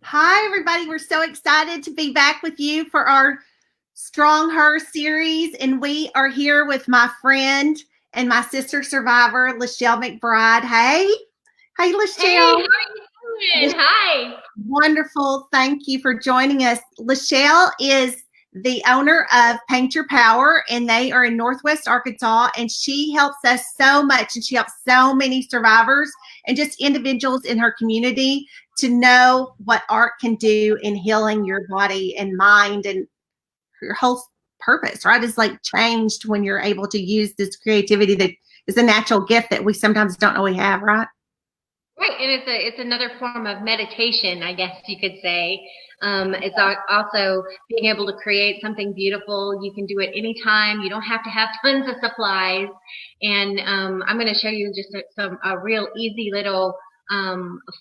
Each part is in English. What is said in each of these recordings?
Hi, everybody. We're so excited to be back with you for our StrongHER series. And we are here with my friend and my sister survivor, Lyshell McBride. Hey. Hey, Hey, how are Lyshell. you doing? Hi. Wonderful. Thank you for joining us. Lyshell is the owner of Paint Your Power, and they are in Northwest Arkansas. And she helps us so much, and she helps so many survivors and just individuals in her community to know what art can do in healing your body and mind and your whole purpose, right? Is like changed when you're able to use this creativity that is a natural gift that we sometimes don't know we have, right? Right, and it's another form of meditation, I guess you could say. It's also being able to create something beautiful. You can do it anytime. You don't have to have tons of supplies. And I'm going to show you just a real easy little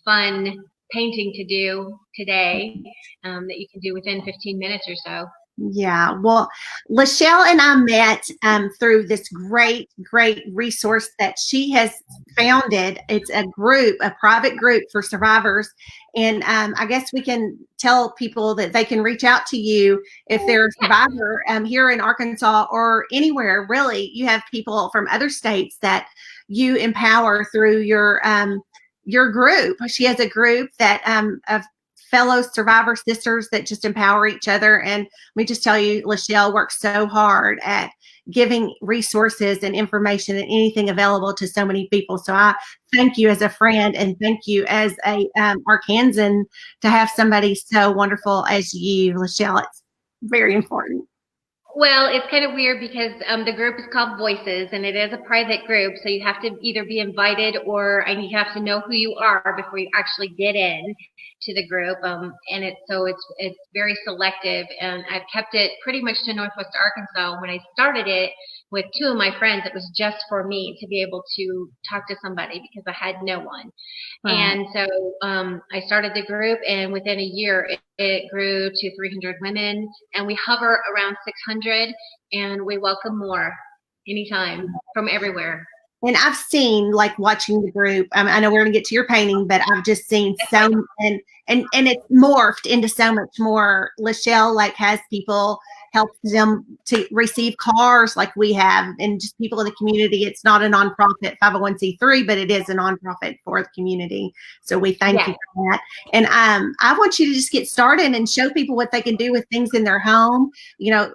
fun painting to do today that you can do within 15 minutes or so. Yeah, well, Lyshell and I met through this great resource that she has founded. It's a group, a private group for survivors. And I guess we can tell people that they can reach out to you if they're a survivor here in Arkansas or anywhere, really. You have people from other states that you empower through your group. She has a group that of fellow survivor sisters that just empower each other. And let me just tell you, Lyshell works so hard at giving resources and information and anything available to so many people. So I thank you as a friend, and thank you as a Arkansan to have somebody so wonderful as you, Lyshell. It's very important. Well, it's kind of weird because the group is called Voices, and it is a private group, so you have to either be invited or you have to know who you are before you actually get in to the group. And it's very selective, and I've kept it pretty much to Northwest Arkansas. When I started it with two of my friends, it was just for me to be able to talk to somebody because I had no one. And so I started the group, and within a year, it grew to 300 women, and we hover around 600, and we welcome more anytime from everywhere. And I've seen, like, watching the group. I know we're going to get to your painting, but I've just seen so, and it's morphed into so much more. Lyshell like has people help them to receive cars like we have, and just people in the community. It's not a nonprofit 501c3, but it is a nonprofit for the community. So we thank you for that. And I want you to just get started and show people what they can do with things in their home. You know,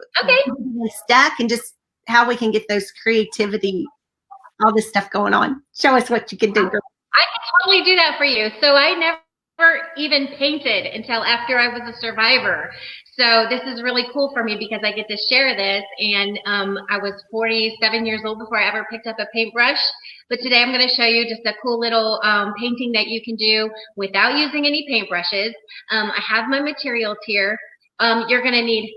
stuck, and just how we can get those creativity, all this stuff going on. Show us what you can do, girl. I can totally do that for you. So I never even painted until after I was a survivor. So this is really cool for me because I get to share this. And I was 47 years old before I ever picked up a paintbrush. But today I'm going to show you just a cool little painting that you can do without using any paintbrushes. I have my materials here. You're going to need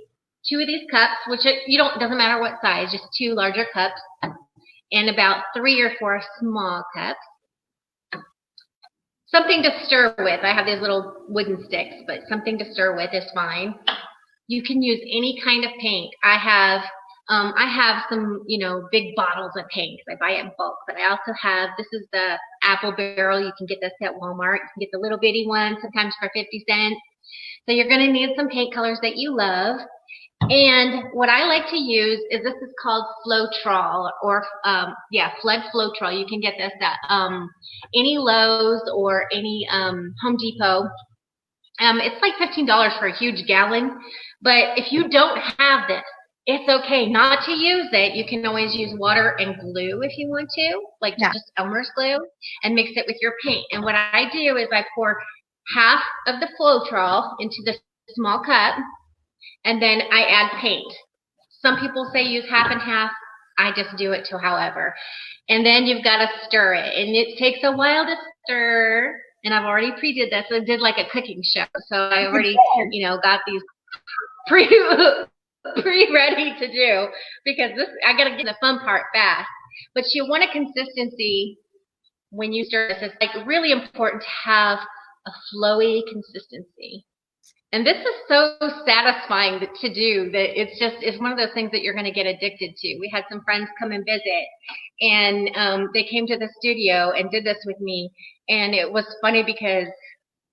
2 of these cups, which doesn't matter what size, just 2 larger cups, and about 3 or 4 small cups. Something to stir with. I have these little wooden sticks, but something to stir with is fine. You can use any kind of paint. I have some, big bottles of paint. I buy it in bulk, but I also have, this is the apple barrel. You can get this at Walmart. You can get the little bitty one, sometimes for 50 cents. So you're going to need some paint colors that you love. And what I like to use is, this is called Floetrol, or Flood Floetrol. You can get this at any Lowe's or any Home Depot. It's like $15 for a huge gallon. But if you don't have this, it's okay not to use it. You can always use water and glue if you want to, like just Elmer's glue, and mix it with your paint. And what I do is I pour half of the Floetrol into the small cup, and then I add paint. Some people say use half and half. I just do it to however. And then you've got to stir it. And it takes a while to stir. And I've already pre-did this. I did like a cooking show. So I already, got these pre-ready to do, because I got to get the fun part fast. But you want a consistency when you stir this. It's like really important to have a flowy consistency. And this is so satisfying to do that it's one of those things that you're going to get addicted to. We had some friends come and visit, and they came to the studio and did this with me. And it was funny because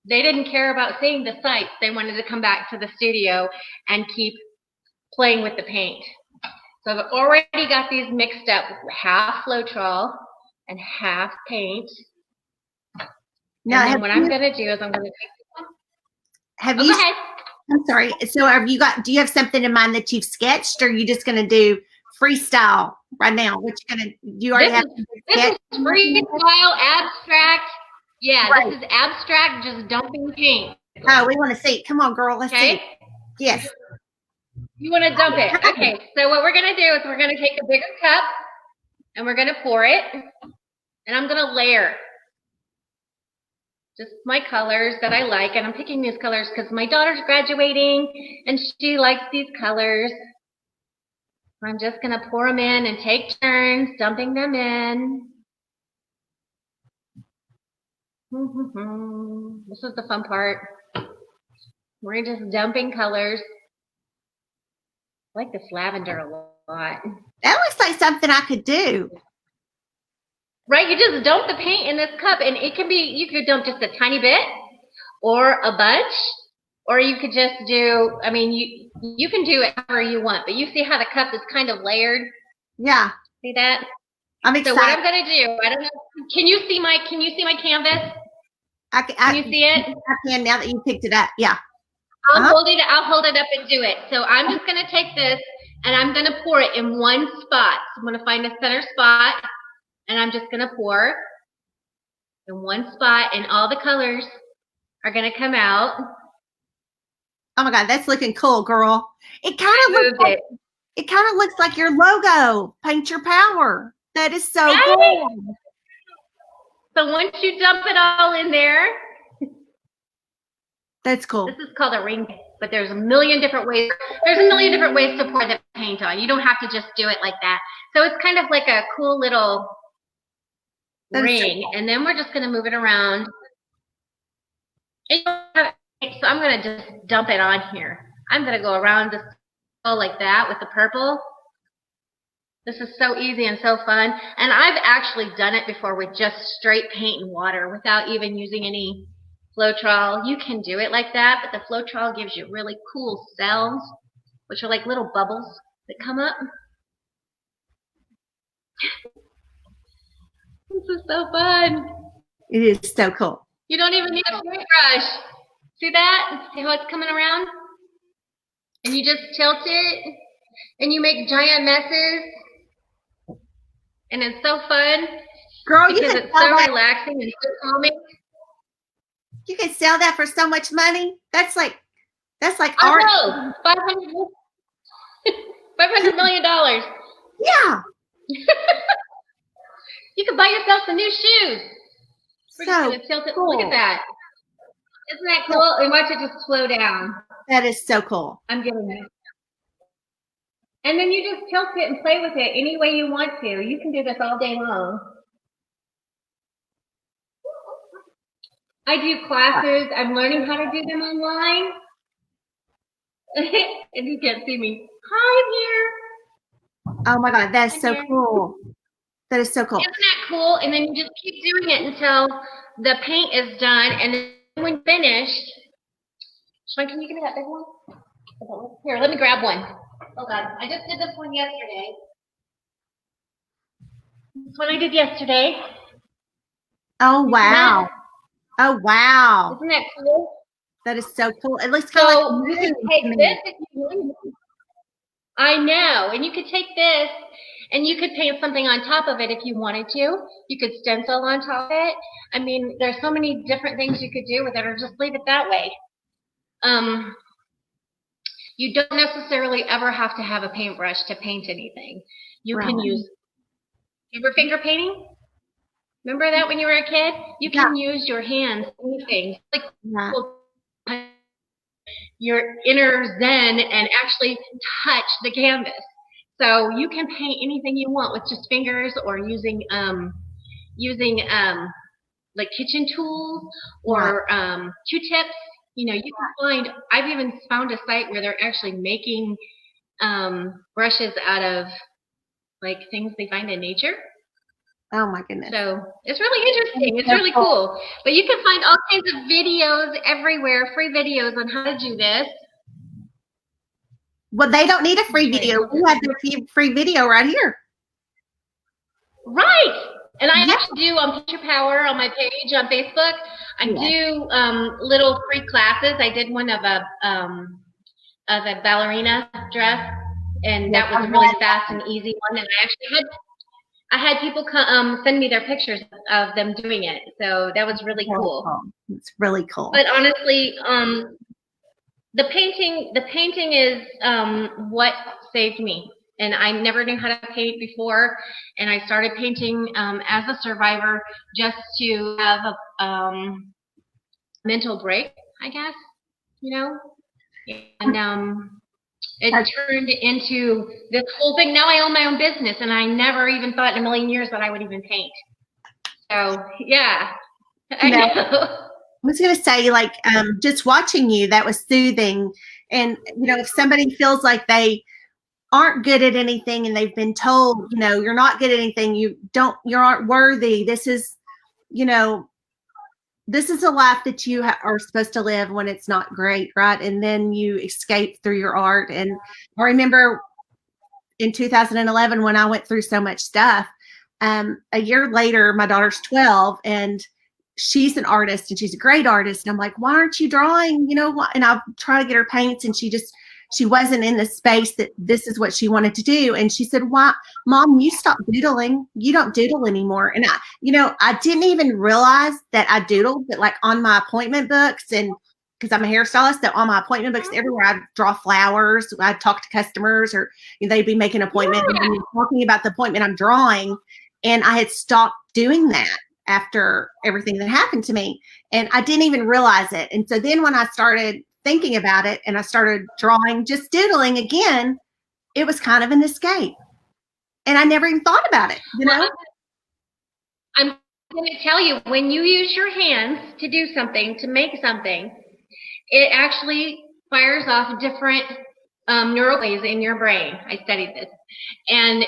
They didn't care about seeing the sights. They wanted to come back to the studio and keep playing with the paint. So I've already got these mixed up, half Floetrol and half paint. Now, and then what I'm going to do is I'm going to take. Have go you? ahead. I'm sorry. So do you have something in mind that you've sketched, or are you just going to do freestyle right now? What you going to? You already have. This is freestyle, abstract. Yeah, Right. This is abstract, just dumping paint. Oh, we want to see. Come on, girl. Let's see. Yes. You want to dump it? Okay. So what we're going to do is we're going to take a bigger cup and we're going to pour it, and I'm going to layer just my colors that I like, and I'm picking these colors because my daughter's graduating and she likes these colors. I'm just going to pour them in and take turns dumping them in. This is the fun part. We're just dumping colors. I like this lavender a lot. That looks like something I could do. Right, you just dump the paint in this cup, and it can be, you could dump just a tiny bit or a bunch, or you could just do, I mean, you can do it however you want, but you see how the cup is kind of layered? Yeah. See that? I'm excited. So what I'm going to do, I don't know, can you see my canvas? Can you see it? I can now that you picked it up. Yeah. I'll hold it up and do it. So I'm just going to take this and I'm going to pour it in one spot. So I'm going to find a center spot and I'm just going to pour in one spot, and all the colors are going to come out. Oh my God, that's looking cool, girl. It kind of looks like your logo. Paint Your Power. That is so cool. So once you dump it all in there, that's cool. This is called a ring, but there's a million different ways. There's a million different ways to pour the paint on. You don't have to just do it like that. So it's kind of like a cool little ring, and then we're just going to move it around. So I'm going to just dump it on here. I'm going to go around this like that with the purple. This is so easy and so fun. And I've actually done it before with just straight paint and water without even using any Floetrol. You can do it like that, but the Floetrol gives you really cool cells, which are like little bubbles that come up. This is so fun. It is so cool. You don't even need a paintbrush. See that? See how it's coming around? And you just tilt it, and you make giant messes. And it's so fun. Girl, because it's so relaxing and so calming. You can sell that for so much money. That's like art. I know. $500 million. Yeah. You can buy yourself some new shoes. We're just going to tilt it. Cool. Look at that. Isn't that cool? And watch it just slow down. That is so cool. I'm getting it. And then you just tilt it and play with it any way you want to. You can do this all day long. I do classes. I'm learning how to do them online. And you can't see me. Hi, I'm here. Oh my God, that's so cool. That is so cool. Isn't that cool? And then you just keep doing it until the paint is done. And then when finished, Sean, can you give me that big one? Here, let me grab one. Oh God, I just did this one yesterday. This one I did yesterday. Oh wow. Oh wow. Isn't that cool? That is so cool. It looks kind of like you can take this if you want. I know. And you could take this and you could paint something on top of it if you wanted to. You could stencil on top of it. I mean, there's so many different things you could do with it, or just leave it that way. You don't necessarily ever have to have a paintbrush to paint anything. You can use finger painting. Remember that when you were a kid? You can use your hands to paint things. Like your inner zen and actually touch the canvas. So you can paint anything you want with just fingers, or using like kitchen tools or Q-tips. You know, you can find, I've even found a site where they're actually making brushes out of like things they find in nature. Oh my goodness. So it's really interesting. It's really cool. But you can find all kinds of videos everywhere, free videos on how to do this. Well, they don't need a free video. We have the free video right here. Right. And I actually do on Picture Power on my page on Facebook. I do little free classes. I did one of a ballerina dress, and that was a really fast and easy one. And I had people come send me their pictures of them doing it. So that was really cool. It's really cool. But honestly, the painting is what saved me. And I never knew how to paint before, and I started painting as a survivor just to have a mental break, I guess, you know. And it turned into this whole thing. Now I own my own business, and I never even thought in a million years that I would even paint. So yeah, I know. I was going to say, like, just watching you, that was soothing. And you know, if somebody feels like they aren't good at anything and they've been told, you know, you're not good at anything, you aren't worthy, this is, you know, this is a life that you are supposed to live when it's not great, right? And then you escape through your art. And I remember in 2011 when I went through so much stuff, a year later, my daughter's 12 and she's an artist and she's a great artist, and I'm like, why aren't you drawing, you know? And I'll try to get her paints, and she wasn't in the space that this is what she wanted to do. And she said, why, Mom, you stopped doodling. You don't doodle anymore. And I didn't even realize that I doodled, but like on my appointment books, and because I'm a hairstylist, so on my appointment books, everywhere I draw flowers, I talk to customers, or they'd be making an appointment, and when you're talking about the appointment, I'm drawing. And I had stopped doing that after everything that happened to me. And I didn't even realize it. And so then when I started thinking about it and I started drawing, just doodling again, it was kind of an escape. And I never even thought about it, you know? I'm going to tell you, when you use your hands to do something, to make something, it actually fires off different neural waves in your brain. I studied this. And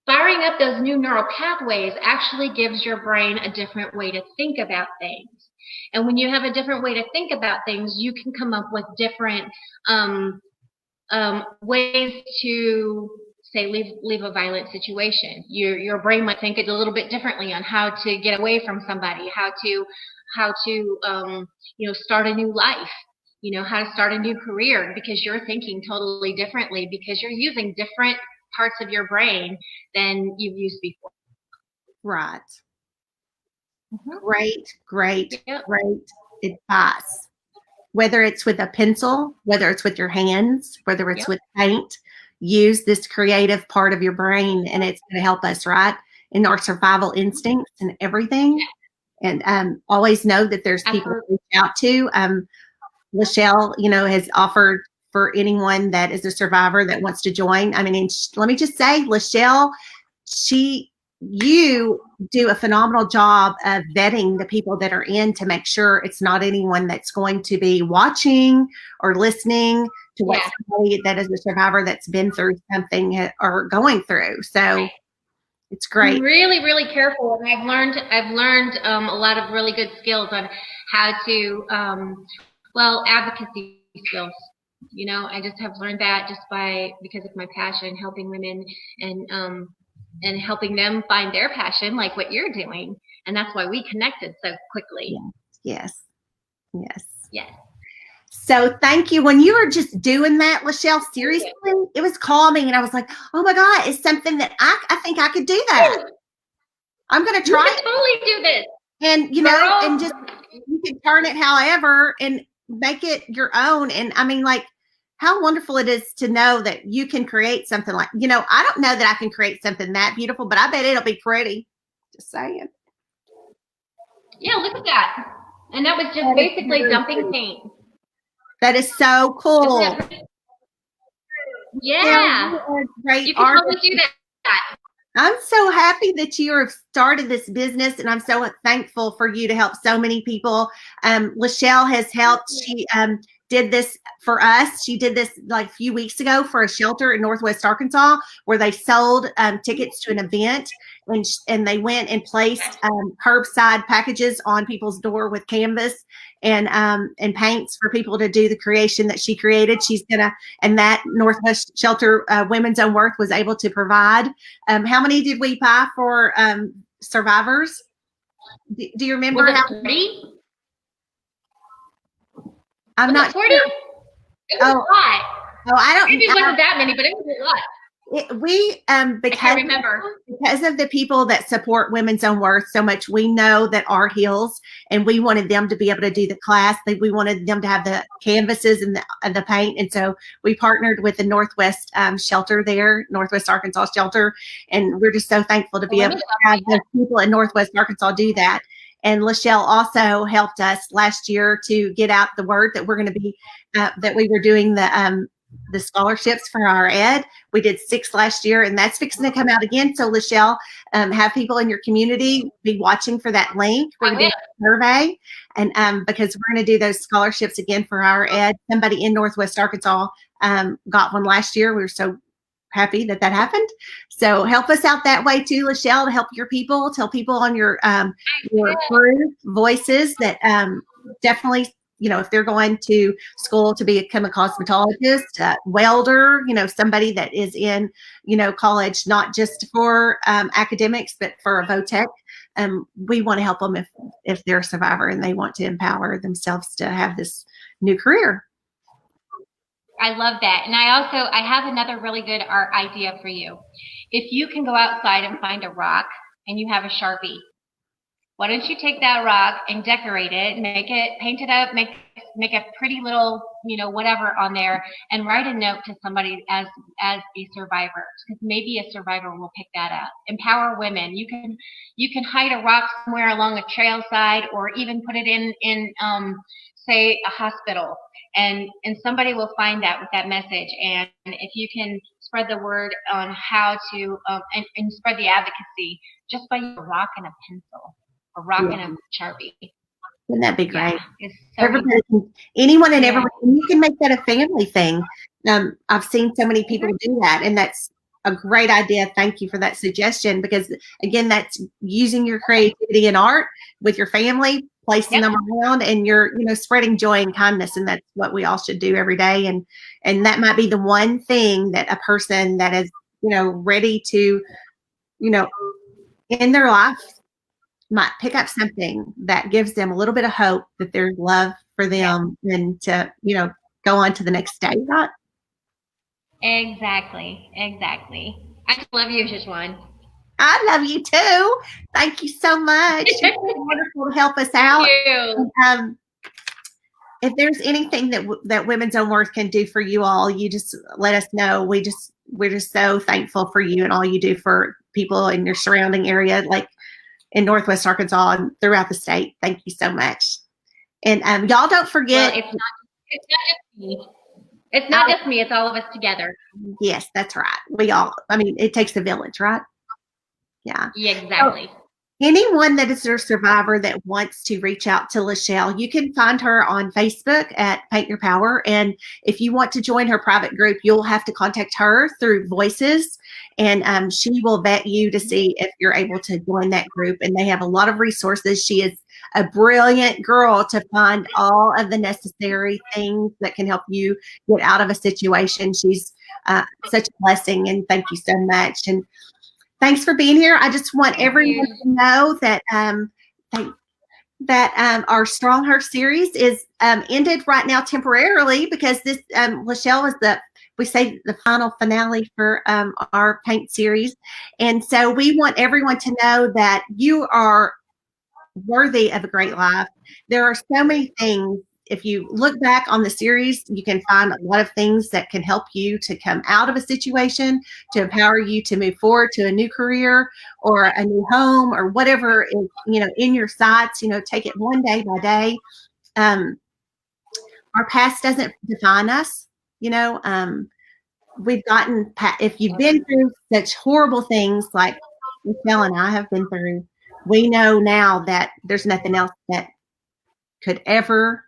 firing up those new neural pathways actually gives your brain a different way to think about things. And when you have a different way to think about things, you can come up with different ways to, say, leave a violent situation. Your brain might think it a little bit differently on how to get away from somebody, how to start a new life, how to start a new career, because you're thinking totally differently, because you're using different parts of your brain than you've used before. Right. Great advice. Whether it's with a pencil, whether it's with your hands, whether it's with paint, use this creative part of your brain, and it's going to help us, right, in our survival instincts and everything. And always know that there's people to reach out to. Lyshell, has offered for anyone that is a survivor that wants to join. I mean, let me just say, Lyshell, you do a phenomenal job of vetting the people that are in to make sure it's not anyone that's going to be watching or listening to what somebody that is a survivor that's been through something or going through. So it's great. I'm really, really careful, and I've learned a lot of really good skills on how to, advocacy skills. I just have learned that because of my passion, helping women and helping them find their passion, like what you're doing. And that's why we connected so quickly. Yes. So thank you. When you were just doing that, Lyshell, seriously, it was calming. And I was like, oh my God, it's something that I think I could do that. I'm going to try it. Totally do this. And, and just, you can turn it however and make it your own. And I mean, like, how wonderful it is to know that you can create something like, I don't know that I can create something that beautiful, but I bet it'll be pretty. Just saying. Yeah, look at that. And that was just basically dumping paint. That is so cool. Yeah. You are a great you can artist. totally do that. I'm so happy that you have started this business, and I'm so thankful for you to help so many people. Lyshell has helped. She did this for us. She did this like a few weeks ago for a shelter in Northwest Arkansas where they sold tickets to an event, and they went and placed curbside packages on people's door with canvas and paints for people to do the creation that she created. And that Northwest Shelter Women's Own Worth was able to provide. How many did we buy for survivors? Do you remember? Was it 40? I'm was not 40? sure. It was a lot. Oh, I don't. Maybe it wasn't that many, but it was a lot. I can't remember. Because of the people that support Women's Own Worth so much, we know that our heals, and we wanted them to be able to do the class. We wanted them to have the canvases and the paint, and so we partnered with the Northwest shelter there, Northwest Arkansas shelter, and we're just so thankful to be able to have those people in Northwest Arkansas do that. And Lyshell also helped us last year to get out the word that we're going to be that we were doing the scholarships for our ed. We did 6 last year, and that's fixing to come out again. So Lyshell, have people in your community be watching for that link. We're going to do a survey, and because we're going to do those scholarships again for our ed. Somebody in Northwest Arkansas got one last year. We were so happy that happened. So help us out that way too, Lyshell, to help your people. Tell people on your crew voices that definitely, if they're going to school to become a cosmetologist, welder, somebody that is in, college, not just for academics, but for a VOTEC. We want to help them if they're a survivor and they want to empower themselves to have this new career. I love that. And I have another really good art idea for you. If you can go outside and find a rock and you have a Sharpie, why don't you take that rock and decorate it, paint it up, make a pretty little, whatever on there, and write a note to somebody as a survivor, because maybe a survivor will pick that up. Empower women. You can hide a rock somewhere along a trail side, or even put it in say a hospital, and somebody will find that with that message. And if you can spread the word on how to and spread the advocacy just by a rock and a pencil. A rock and a Sharpie. Wouldn't that be great? Yeah, so everybody anyone and everyone, and you can make that a family thing. I've seen so many people do that, and that's a great idea. Thank you for that suggestion, because again, that's using your creativity and art with your family, placing them around, and you're spreading joy and kindness, and that's what we all should do every day. And that might be the one thing that a person that is ready to in their life might pick up something that gives them a little bit of hope that there's love for them, and to go on to the next day, right? Exactly. I just love you, Shishwan. I love you too. Thank you so much. It's wonderful to help us out. Thank you. If there's anything that Women's Own Worth can do for you all, you just let us know. We're just so thankful for you and all you do for people in your surrounding area, like in Northwest Arkansas and throughout the state. Thank you so much. And y'all don't forget. Well, it's not just me. It's not just me. It's all of us together. Yes, that's right. It takes a village, right? Yeah. Exactly. So, anyone that is a survivor that wants to reach out to Lyshell, you can find her on Facebook at Paint Your Power. And if you want to join her private group, you'll have to contact her through Voices, and she will vet you to see if you're able to join that group. And they have a lot of resources. She is a brilliant girl to find all of the necessary things that can help you get out of a situation. She's such a blessing, and thank you so much. And thanks for being here. I just want everyone to know that our StrongHER Series is ended right now temporarily, because this Lyshell is the final finale for our paint series. And so we want everyone to know that you are worthy of a great life. There are so many things. If you look back on the series, you can find a lot of things that can help you to come out of a situation, to empower you to move forward to a new career or a new home, or whatever is, in your sights. Take it one day by day. Our past doesn't define us. We've gotten, if you've been through such horrible things like Michelle and I have been through, we know now that there's nothing else that could ever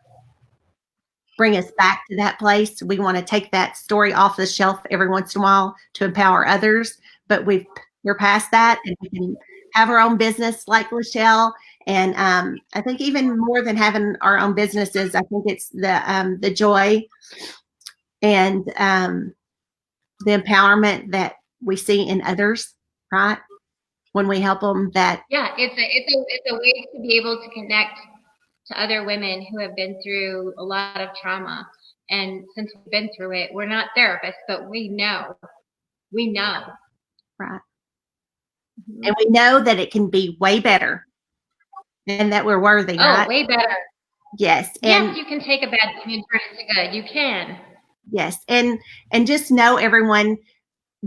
bring us back to that place. We want to take that story off the shelf every once in a while to empower others, but we've we're past that, and we can have our own business like Lyshell. And I think even more than having our own businesses, I think it's the joy and the empowerment that we see in others, right? When we help them, that it's a way to be able to connect to other women who have been through a lot of trauma. And since we've been through it, we're not therapists, but we know. Right. Mm-hmm. And we know that it can be way better and that we're worthy, right? Oh, way better. Yes. And yes, you can take a bad thing and turn it to good. You can. Yes. And just know, everyone,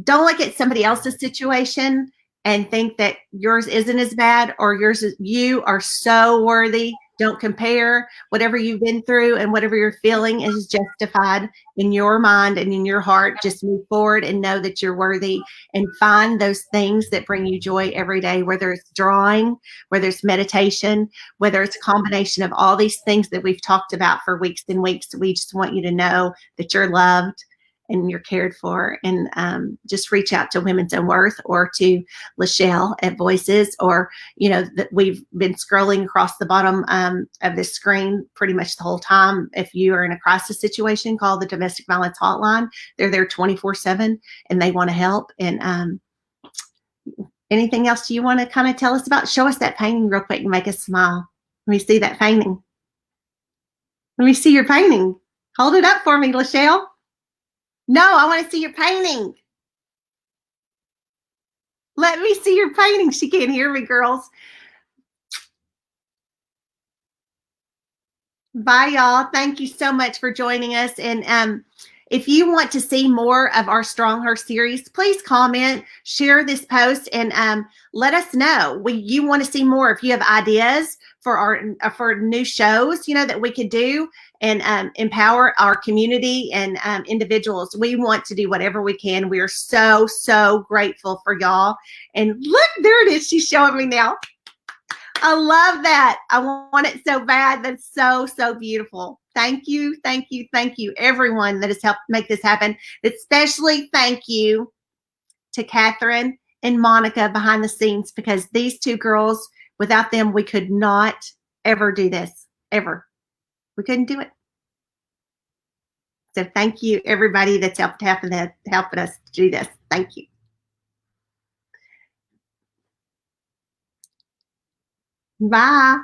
don't look at somebody else's situation and think that yours isn't as bad, or you are so worthy. Don't compare. Whatever you've been through and whatever you're feeling is justified in your mind and in your heart. Just move forward and know that you're worthy, and find those things that bring you joy every day, whether it's drawing, whether it's meditation, whether it's a combination of all these things that we've talked about for weeks and weeks. We just want you to know that you're loved and you're cared for. And just reach out to Women's Own Worth or to Lyshell at Voices, or, that we've been scrolling across the bottom of this screen pretty much the whole time. If you are in a crisis situation, call the Domestic Violence Hotline. They're there 24/7 and they want to help. And anything else you want to kind of tell us about? Show us that painting real quick and make us smile. Let me see that painting. Let me see your painting. Hold it up for me, Lyshell. No, I want to see your painting. Let me see your painting. She can't hear me, girls. Bye, y'all. Thank you so much for joining us. And if you want to see more of our StrongHER series, please comment, share this post, and let us know. You want to see more. If you have ideas for new shows, that we could do and empower our community and individuals, we want to do whatever we can. We are so, so grateful for y'all. And look, there it is. She's showing me now. I love that. I want it so bad. That's so, so beautiful. Thank you, thank you, thank you, everyone that has helped make this happen. Especially thank you to Catherine and Monica behind the scenes, because these two girls, without them, we could not ever do this, ever. We couldn't do it. So thank you, everybody that's helping us do this. Thank you. Bye.